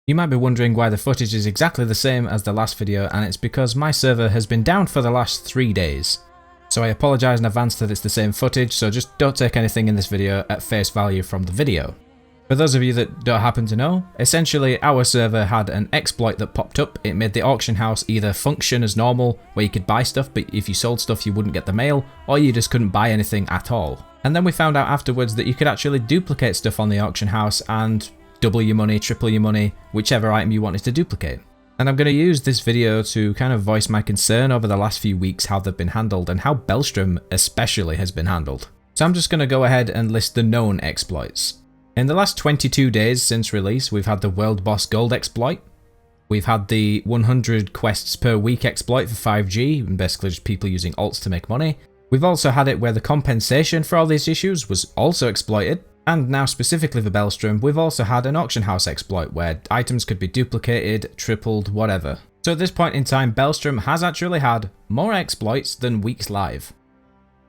You might be wondering why the footage is exactly the same as the last video, and it's because my server has been down for the last 3 days. So I apologise in advance that it's the same footage, so just don't take anything in this video at face value from the video. For those of you that don't happen to know, essentially our server had an exploit that popped up. It made the auction house either function as normal, where you could buy stuff, but if you sold stuff you wouldn't get the mail, or you just couldn't buy anything at all. And then we found out afterwards that you could actually duplicate stuff on the auction house and double your money, triple your money, whichever item you wanted to duplicate. And I'm going to use this video to kind of voice my concern over the last few weeks how they've been handled and how Belstrom especially has been handled. So I'm just going to go ahead and list the known exploits. In the last 22 days since release, we've had the World Boss Gold exploit. We've had the 100 quests per week exploit for 5G, and basically just people using alts to make money. We've also had it where the compensation for all these issues was also exploited. And now specifically for Belstrom, we've also had an auction house exploit where items could be duplicated, tripled, whatever. So at this point in time, Belstrom has actually had more exploits than weeks live.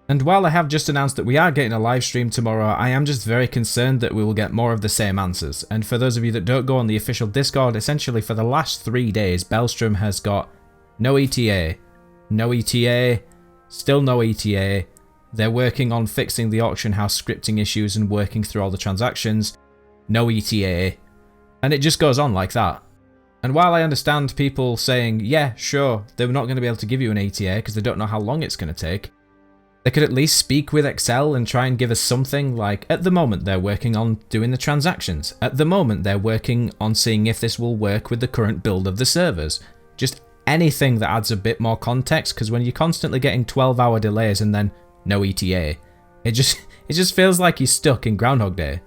And while I have just announced that we are getting a live stream tomorrow, I am just very concerned that we will get more of the same answers. And for those of you that don't go on the official Discord, essentially for the last 3 days, Belstrom has got no ETA, no ETA, still no ETA. They're working on fixing the auction house scripting issues and working through all the transactions, no ETA. And it just goes on like that. And while I understand people saying, yeah, sure, they're not going to be able to give you an ETA because they don't know how long it's going to take, they could at least speak with Excel and try and give us something like, at the moment they're working on doing the transactions. At the moment they're working on seeing if this will work with the current build of the servers. Just anything that adds a bit more context, because when you're constantly getting 12-hour delays and then no ETA, it just feels like you're stuck in Groundhog Day.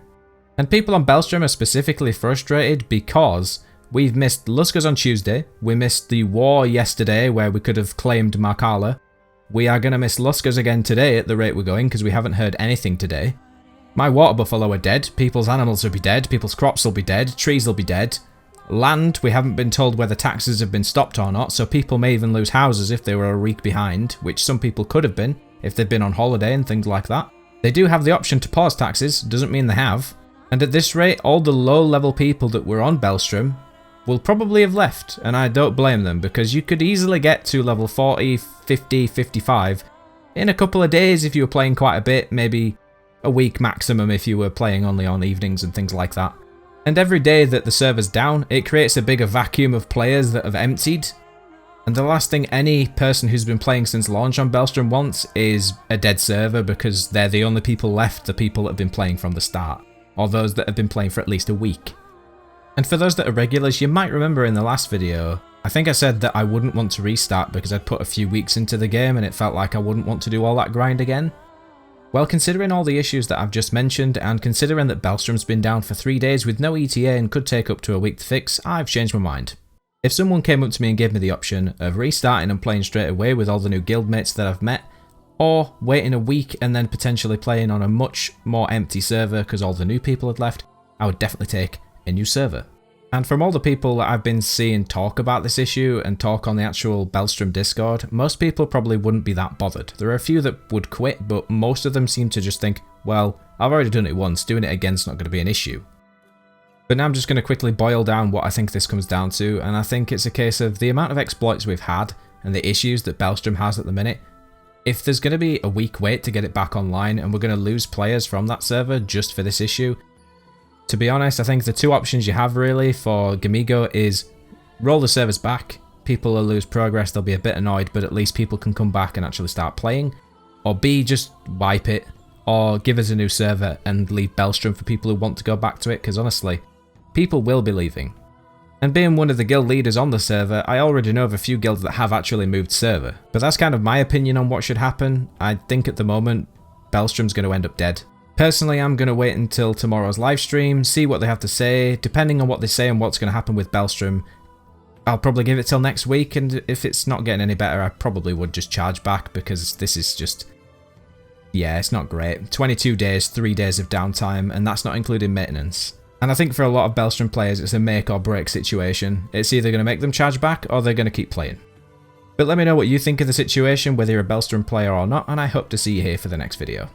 And people on Belstrom are specifically frustrated because we've missed Luskers on Tuesday, we missed the war yesterday where we could have claimed Markala. We are going to miss Luskers again today at the rate we're going because we haven't heard anything today. My water buffalo are dead, people's animals will be dead, people's crops will be dead, trees will be dead. Land, we haven't been told whether taxes have been stopped or not, so people may even lose houses if they were a week behind, which some people could have been if they've been on holiday and things like that. They do have the option to pause taxes, doesn't mean they have. And at this rate, all the low-level people that were on Belstrom will probably have left, and I don't blame them because you could easily get to level 40, 50, 55 in a couple of days if you were playing quite a bit, maybe a week maximum if you were playing only on evenings and things like that. And every day that the server's down, it creates a bigger vacuum of players that have emptied. And the last thing any person who's been playing since launch on Belstrom wants is a dead server because they're the only people left, the people that have been playing from the start, or those that have been playing for at least a week. And for those that are regulars, you might remember in the last video, I think I said that I wouldn't want to restart because I'd put a few weeks into the game and it felt like I wouldn't want to do all that grind again. Well, considering all the issues that I've just mentioned, and considering that Belstrom's been down for 3 days with no ETA and could take up to a week to fix, I've changed my mind. If someone came up to me and gave me the option of restarting and playing straight away with all the new guildmates that I've met, or waiting a week and then potentially playing on a much more empty server because all the new people had left, I would definitely take a new server. And from all the people that I've been seeing talk about this issue and talk on the actual Belstrom Discord, most people probably wouldn't be that bothered. There are a few that would quit, but most of them seem to just think, well, I've already done it once, doing it again's not going to be an issue. But now I'm just going to quickly boil down what I think this comes down to, and I think it's a case of the amount of exploits we've had and the issues that Belstrom has at the minute. If there's going to be a week wait to get it back online and we're going to lose players from that server just for this issue, to be honest, I think the two options you have really for Gamigo is roll the servers back, people will lose progress, they'll be a bit annoyed, but at least people can come back and actually start playing. Or B, just wipe it, or give us a new server and leave Belstrom for people who want to go back to it, because honestly, people will be leaving. And being one of the guild leaders on the server, I already know of a few guilds that have actually moved server. But that's kind of my opinion on what should happen. I think at the moment, Belstrom's going to end up dead. Personally, I'm going to wait until tomorrow's live stream, see what they have to say. Depending on what they say and what's going to happen with Belstrom, I'll probably give it till next week, and if it's not getting any better, I probably would just charge back because this is just... yeah, it's not great. 22 days, 3 days of downtime, and that's not including maintenance. And I think for a lot of Belstrom players, it's a make or break situation. It's either going to make them charge back or they're going to keep playing. But let me know what you think of the situation, whether you're a Belstrom player or not, and I hope to see you here for the next video.